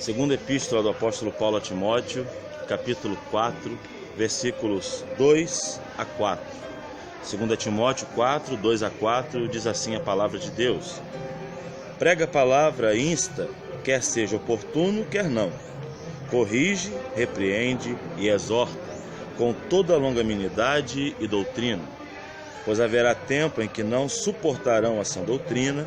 Segunda Epístola do Apóstolo Paulo a Timóteo, capítulo 4, versículos 2 a 4. 2 Timóteo 4, 2 a 4, diz assim a palavra de Deus: Prega a palavra, insta, quer seja oportuno, quer não. Corrige, repreende e exorta, com toda longanimidade e doutrina. Pois haverá tempo em que não suportarão a sã doutrina,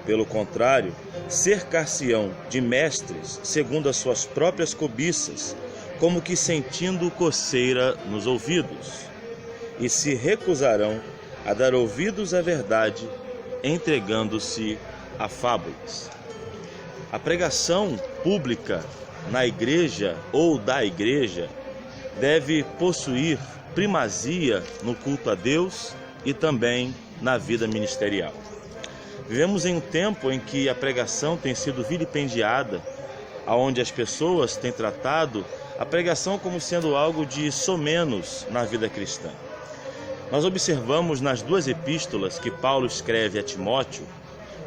pelo contrário, cercar-se-ão de mestres, segundo as suas próprias cobiças, como que sentindo coceira nos ouvidos, e se recusarão a dar ouvidos à verdade, entregando-se a fábulas. A pregação pública na igreja ou da igreja deve possuir primazia no culto a Deus e também na vida ministerial. Vivemos em um tempo em que a pregação tem sido vilipendiada, onde as pessoas têm tratado a pregação como sendo algo de somenos na vida cristã. Nós observamos nas duas epístolas que Paulo escreve a Timóteo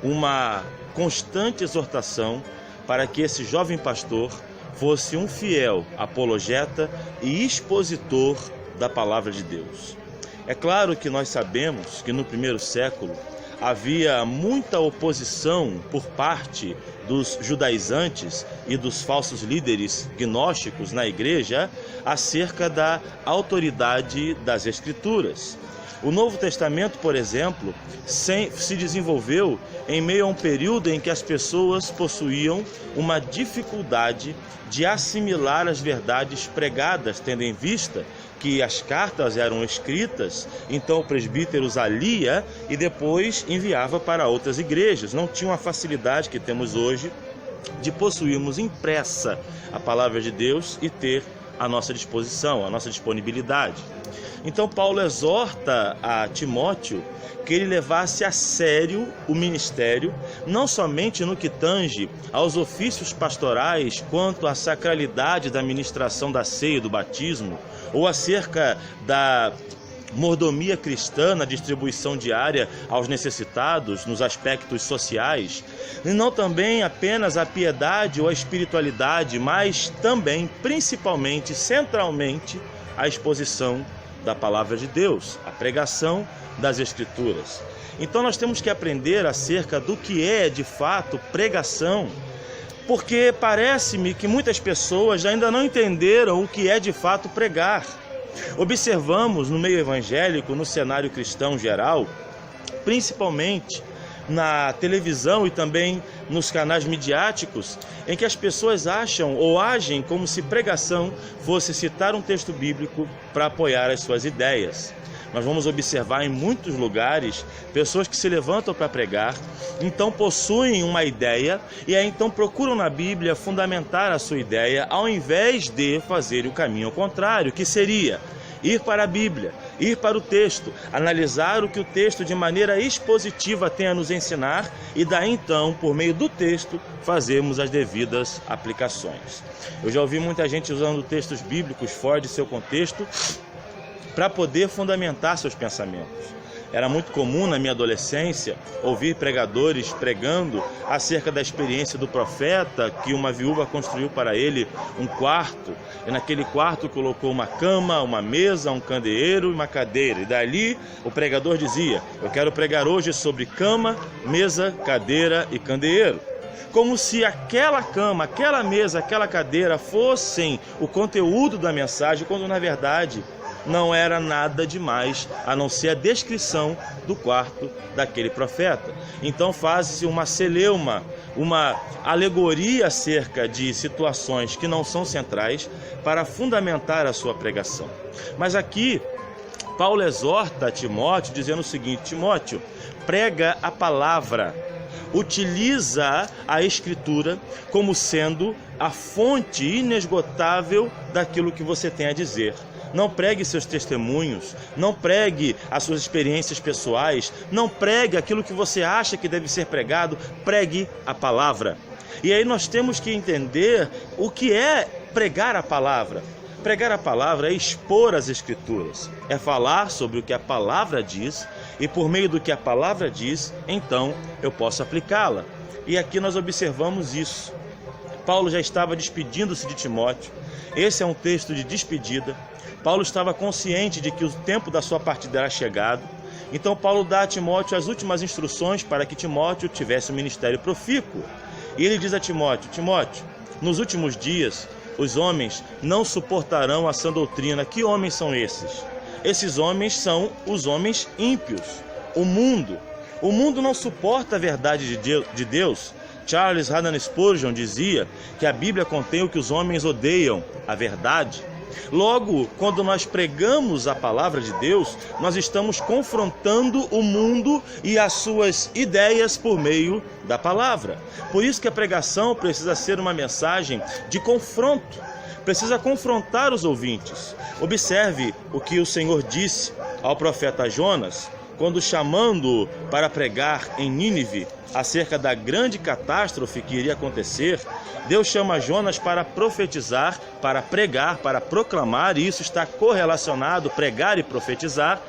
uma constante exortação para que esse jovem pastor fosse um fiel apologeta e expositor da palavra de Deus. É claro que nós sabemos que no primeiro século havia muita oposição por parte dos judaizantes e dos falsos líderes gnósticos na igreja acerca da autoridade das Escrituras. O Novo Testamento, por exemplo, se desenvolveu em meio a um período em que as pessoas possuíam uma dificuldade de assimilar as verdades pregadas, tendo em vista que as cartas eram escritas, então o presbítero as lia e depois enviava para outras igrejas. Não tinha a facilidade que temos hoje de possuirmos impressa a palavra de Deus e ter à nossa disposição, à nossa disponibilidade. Então Paulo exorta a Timóteo que ele levasse a sério o ministério, não somente no que tange aos ofícios pastorais, quanto à sacralidade da ministração da ceia e do batismo, ou acerca da mordomia cristã na distribuição diária aos necessitados, nos aspectos sociais, e não também apenas a piedade ou a espiritualidade, mas também, principalmente, centralmente, a exposição da palavra de Deus, a pregação das Escrituras. Então nós temos que aprender acerca do que é de fato pregação, porque parece-me que muitas pessoas ainda não entenderam o que é de fato pregar. Observamos no meio evangélico, no cenário cristão geral, principalmente na televisão e também nos canais midiáticos, em que as pessoas acham ou agem como se pregação fosse citar um texto bíblico para apoiar as suas ideias. Nós vamos observar em muitos lugares pessoas que se levantam para pregar, então possuem uma ideia e aí então procuram na Bíblia fundamentar a sua ideia, ao invés de fazer o caminho ao contrário, que seria ir para a Bíblia, ir para o texto, analisar o que o texto de maneira expositiva tem a nos ensinar e daí então, por meio do texto, fazermos as devidas aplicações. Eu já ouvi muita gente usando textos bíblicos fora de seu contexto para poder fundamentar seus pensamentos. Era muito comum na minha adolescência ouvir pregadores pregando acerca da experiência do profeta, que uma viúva construiu para ele um quarto, e naquele quarto colocou uma cama, uma mesa, um candeeiro e uma cadeira. E dali o pregador dizia: eu quero pregar hoje sobre cama, mesa, cadeira e candeeiro. Como se aquela cama, aquela mesa, aquela cadeira fossem o conteúdo da mensagem, quando na verdade não era nada demais a não ser a descrição do quarto daquele profeta. Então faz-se uma celeuma, uma alegoria acerca de situações que não são centrais para fundamentar a sua pregação. Mas aqui Paulo exorta a Timóteo dizendo o seguinte: Timóteo, prega a palavra, utiliza a Escritura como sendo a fonte inesgotável daquilo que você tem a dizer. Não pregue seus testemunhos, não pregue as suas experiências pessoais, não pregue aquilo que você acha que deve ser pregado, pregue a palavra. E aí nós temos que entender o que é pregar a palavra. Pregar a palavra é expor as Escrituras, é falar sobre o que a palavra diz e por meio do que a palavra diz, então eu posso aplicá-la. E aqui nós observamos isso. Paulo já estava despedindo-se de Timóteo. Esse é um texto de despedida. Paulo estava consciente de que o tempo da sua partida era chegado. Então Paulo dá a Timóteo as últimas instruções para que Timóteo tivesse um ministério profícuo. E ele diz a Timóteo: Timóteo, nos últimos dias os homens não suportarão a sã doutrina. Que homens são esses? Esses homens são os homens ímpios, o mundo. O mundo não suporta a verdade de Deus. Charles Haddon Spurgeon dizia que a Bíblia contém o que os homens odeiam, a verdade. Logo, quando nós pregamos a palavra de Deus, nós estamos confrontando o mundo e as suas ideias por meio da palavra. Por isso que a pregação precisa ser uma mensagem de confronto, precisa confrontar os ouvintes. Observe o que o Senhor disse ao profeta Jonas, quando chamando-o para pregar em Nínive acerca da grande catástrofe que iria acontecer. Deus chama Jonas para profetizar, para pregar, para proclamar, e isso está correlacionado, pregar e profetizar,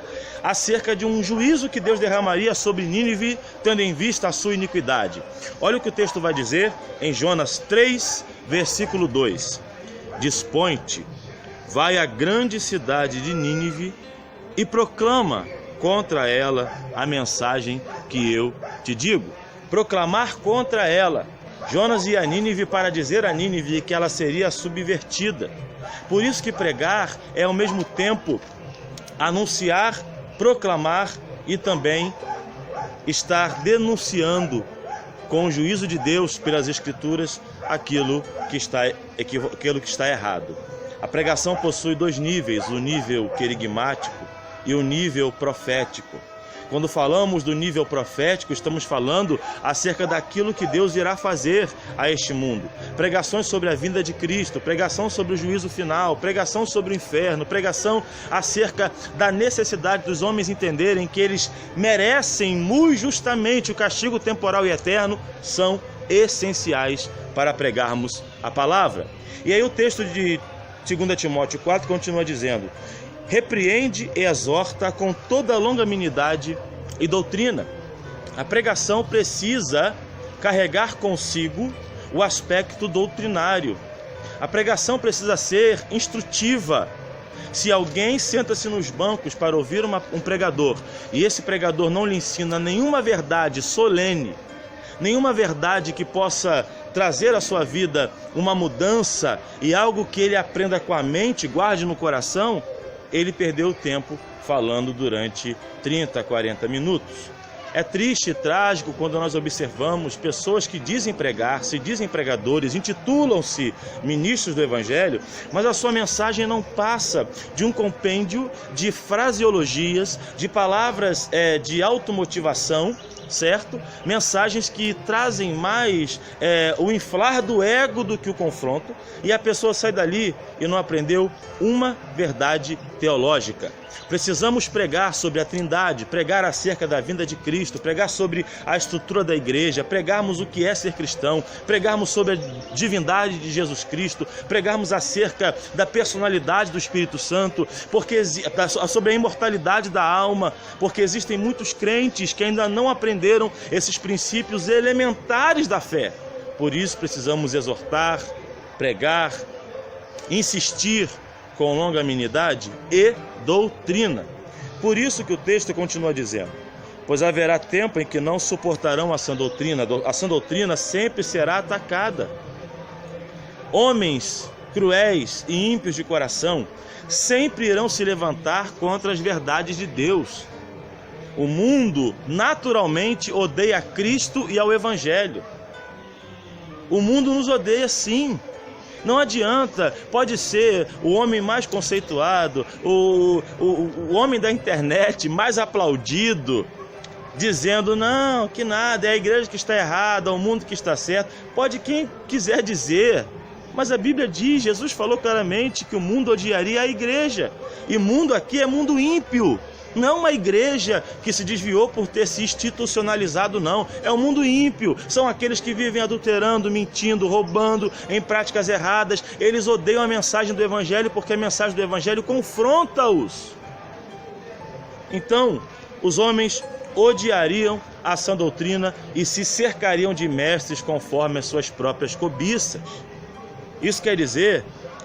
acerca de um juízo que Deus derramaria sobre Nínive, tendo em vista a sua iniquidade. Olha o que o texto vai dizer em Jonas 3, versículo 2. Dispõe-te, vai à grande cidade de Nínive e proclama contra ela a mensagem que eu te digo. Proclamar contra ela. Jonas ia a Nínive para dizer a Nínive que ela seria subvertida. Por isso que pregar é ao mesmo tempo anunciar, proclamar e também estar denunciando com o juízo de Deus pelas Escrituras aquilo que está errado. A pregação possui dois níveis, o nível querigmático e o nível profético. Quando falamos do nível profético, estamos falando acerca daquilo que Deus irá fazer a este mundo. Pregações sobre a vinda de Cristo, pregação sobre o juízo final, pregação sobre o inferno, pregação acerca da necessidade dos homens entenderem que eles merecem muito justamente o castigo temporal e eterno, são essenciais para pregarmos a palavra. E aí o texto de 2 Timóteo 4 continua dizendo: repreende e exorta com toda longanimidade e doutrina. A pregação precisa carregar consigo o aspecto doutrinário. A pregação precisa ser instrutiva. Se alguém senta-se nos bancos para ouvir um pregador e esse pregador não lhe ensina nenhuma verdade solene, nenhuma verdade que possa trazer à sua vida uma mudança e algo que ele aprenda com a mente, guarde no coração, ele perdeu o tempo falando durante 30, 40 minutos. É triste e trágico quando nós observamos pessoas que dizem pregar, se dizem pregadores, intitulam-se ministros do Evangelho, mas a sua mensagem não passa de um compêndio de fraseologias, de palavras de automotivação, certo? Mensagens que trazem mais o inflar do ego do que o confronto, e a pessoa sai dali e não aprendeu uma verdade teológica. Precisamos pregar sobre a Trindade, pregar acerca da vinda de Cristo, pregar sobre a estrutura da igreja, pregarmos o que é ser cristão, pregarmos sobre a divindade de Jesus Cristo, pregarmos acerca da personalidade do Espírito Santo, sobre a imortalidade da alma, porque existem muitos crentes que ainda não aprenderam esses princípios elementares da fé. Por isso precisamos exortar, pregar, insistir com longanimidade e doutrina. Por isso que o texto continua dizendo: pois haverá tempo em que não suportarão a sã doutrina. A sã doutrina sempre será atacada. Homens cruéis e ímpios de coração sempre irão se levantar contra as verdades de Deus. O mundo naturalmente odeia Cristo e ao Evangelho. O mundo nos odeia sim. Não adianta, pode ser o homem mais conceituado, o homem da internet mais aplaudido, dizendo não, que nada, é a igreja que está errada, é o mundo que está certo. Pode quem quiser dizer, mas a Bíblia diz, Jesus falou claramente que o mundo odiaria a igreja. E mundo aqui é mundo ímpio. Não uma igreja que se desviou por ter se institucionalizado, não. É o mundo ímpio. São aqueles que vivem adulterando, mentindo, roubando, em práticas erradas. Eles odeiam a mensagem do Evangelho porque a mensagem do Evangelho confronta-os. Então, os homens odiariam à sã doutrina e se cercariam de mestres conforme as suas próprias cobiças. Isso quer dizer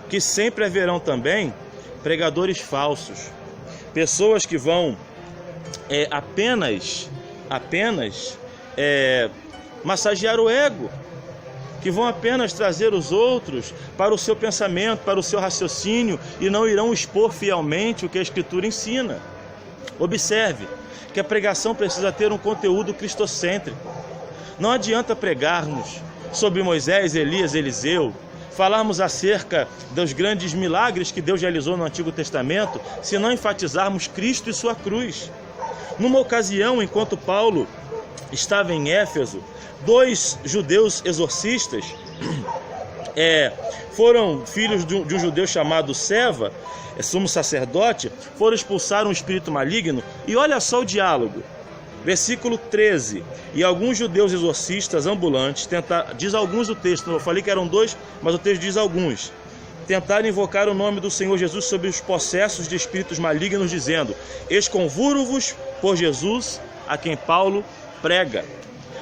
que sempre haverão também pregadores falsos, pessoas que vão apenas massagear o ego, que vão apenas trazer os outros para o seu pensamento, para o seu raciocínio, e não irão expor fielmente o que a Escritura ensina. Observe que a pregação precisa ter um conteúdo cristocêntrico. Não adianta pregarmos sobre Moisés, Elias, Eliseu, falarmos acerca dos grandes milagres que Deus realizou no Antigo Testamento, se não enfatizarmos Cristo e sua cruz. Numa ocasião, enquanto Paulo estava em Éfeso, 2 judeus exorcistas foram filhos de um judeu chamado Seva, sumo sacerdote, foram expulsar um espírito maligno. E olha só o diálogo, versículo 13: e alguns judeus exorcistas ambulantes diz alguns do texto, eu falei que eram 2, mas o texto diz alguns, tentaram invocar o nome do Senhor Jesus sobre os possessos de espíritos malignos, dizendo: esconjuro-vos por Jesus, a quem Paulo prega.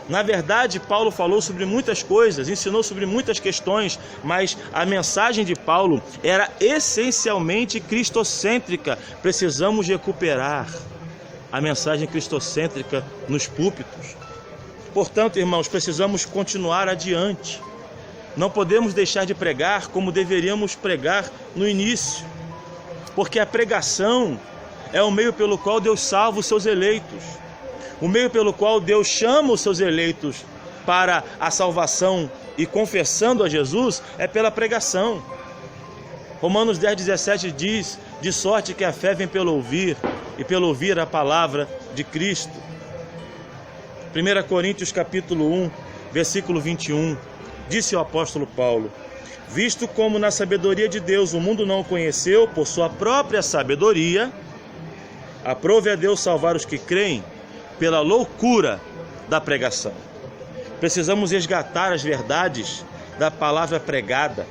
Na verdade, Paulo falou sobre muitas coisas, ensinou sobre muitas questões, mas a mensagem de Paulo era essencialmente cristocêntrica. Precisamos recuperar a mensagem cristocêntrica nos púlpitos. Portanto, irmãos, precisamos continuar adiante. Não podemos deixar de pregar como deveríamos pregar no início, porque a pregação é o meio pelo qual Deus salva os seus eleitos. O meio pelo qual Deus chama os seus eleitos para a salvação e confessando a Jesus é pela pregação. Romanos 10:17 diz: de sorte que a fé vem pelo ouvir, e pelo ouvir a palavra de Cristo. 1 Coríntios capítulo 1, versículo 21, disse o apóstolo Paulo: visto como na sabedoria de Deus o mundo não o conheceu por sua própria sabedoria, aprove a Deus salvar os que creem pela loucura da pregação. Precisamos resgatar as verdades da palavra pregada.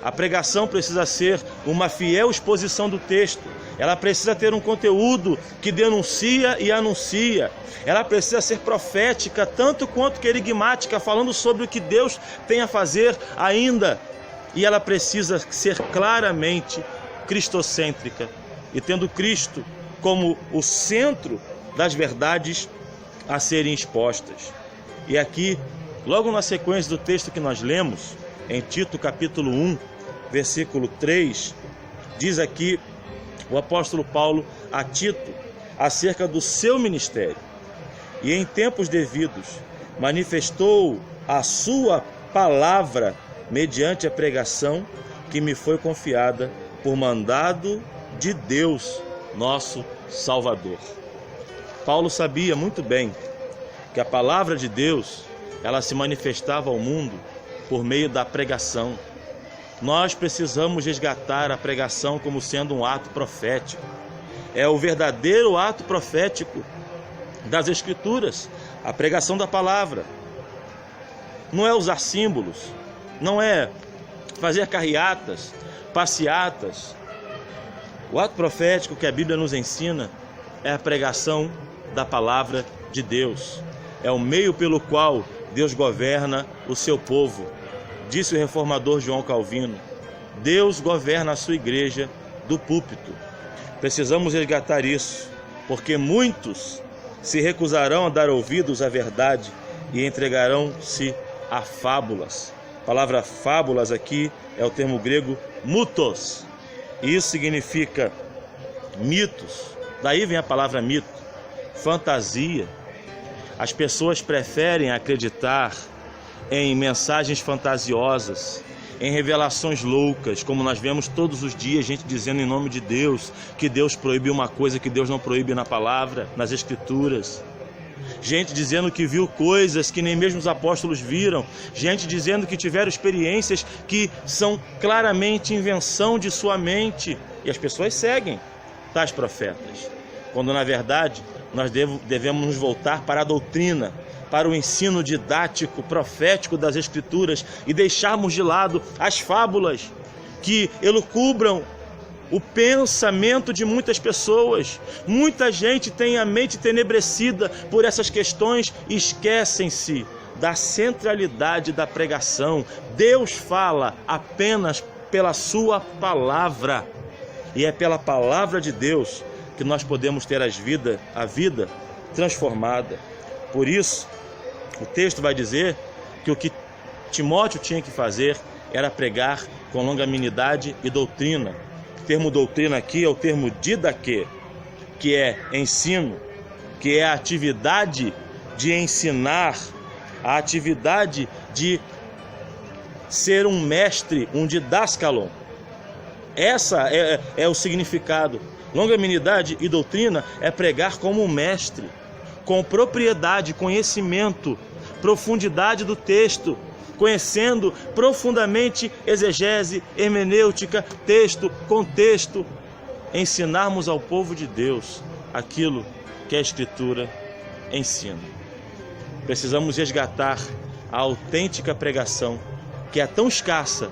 A pregação precisa ser uma fiel exposição do texto. Ela precisa ter um conteúdo que denuncia e anuncia. Ela precisa ser profética tanto quanto querigmática, falando sobre o que Deus tem a fazer ainda. E ela precisa ser claramente cristocêntrica, e tendo Cristo como o centro das verdades a serem expostas. E aqui, logo na sequência do texto que nós lemos, em Tito capítulo 1, versículo 3, diz aqui o apóstolo Paulo a Tito acerca do seu ministério: e em tempos devidos manifestou a sua palavra mediante a pregação que me foi confiada por mandado de Deus, nosso Salvador. Paulo sabia muito bem que a palavra de Deus, ela se manifestava ao mundo por meio da pregação. Nós precisamos resgatar a pregação como sendo um ato profético. É o verdadeiro ato profético das Escrituras, a pregação da palavra. Não é usar símbolos, não é fazer carreatas, passeatas. O ato profético que a Bíblia nos ensina é a pregação da palavra de Deus. É o meio pelo qual Deus governa o seu povo. Disse o reformador João Calvino: Deus governa a sua igreja do púlpito. Precisamos resgatar isso, porque muitos se recusarão a dar ouvidos à verdade e entregarão-se a fábulas. A palavra fábulas aqui é o termo grego mutos. Isso significa mitos. Daí vem a palavra mito, fantasia. As pessoas preferem acreditar em mensagens fantasiosas, em revelações loucas, como nós vemos todos os dias, gente dizendo em nome de Deus que Deus proíbe uma coisa que Deus não proíbe na palavra, nas Escrituras. Gente dizendo que viu coisas que nem mesmo os apóstolos viram. Gente dizendo que tiveram experiências que são claramente invenção de sua mente. E as pessoas seguem tais profetas, quando na verdade nós devemos nos voltar para a doutrina, para o ensino didático, profético das Escrituras, e deixarmos de lado as fábulas que elucubram o pensamento de muitas pessoas. Muita gente tem a mente tenebrecida por essas questões e esquecem-se da centralidade da pregação. Deus fala apenas pela sua palavra, e é pela palavra de Deus que nós podemos ter a vida transformada. Por isso, o texto vai dizer que o que Timóteo tinha que fazer era pregar com longanimidade e doutrina. O termo doutrina aqui é o termo didaquê, que é ensino, que é a atividade de ensinar, a atividade de ser um mestre, um didáscalon. Essa é o significado. Longanimidade e doutrina é pregar como um mestre, com propriedade, conhecimento, profundidade do texto, conhecendo profundamente exegese, hermenêutica, texto, contexto, ensinarmos ao povo de Deus aquilo que a Escritura ensina. Precisamos resgatar a autêntica pregação, que é tão escassa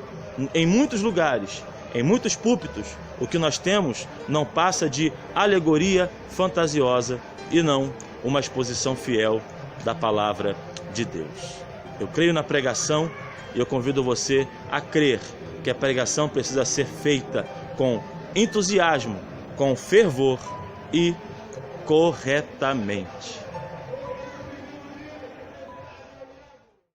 em muitos lugares, em muitos púlpitos. O que nós temos não passa de alegoria fantasiosa e não uma exposição fiel da palavra de Deus. Eu creio na pregação e eu convido você a crer que a pregação precisa ser feita com entusiasmo, com fervor e corretamente.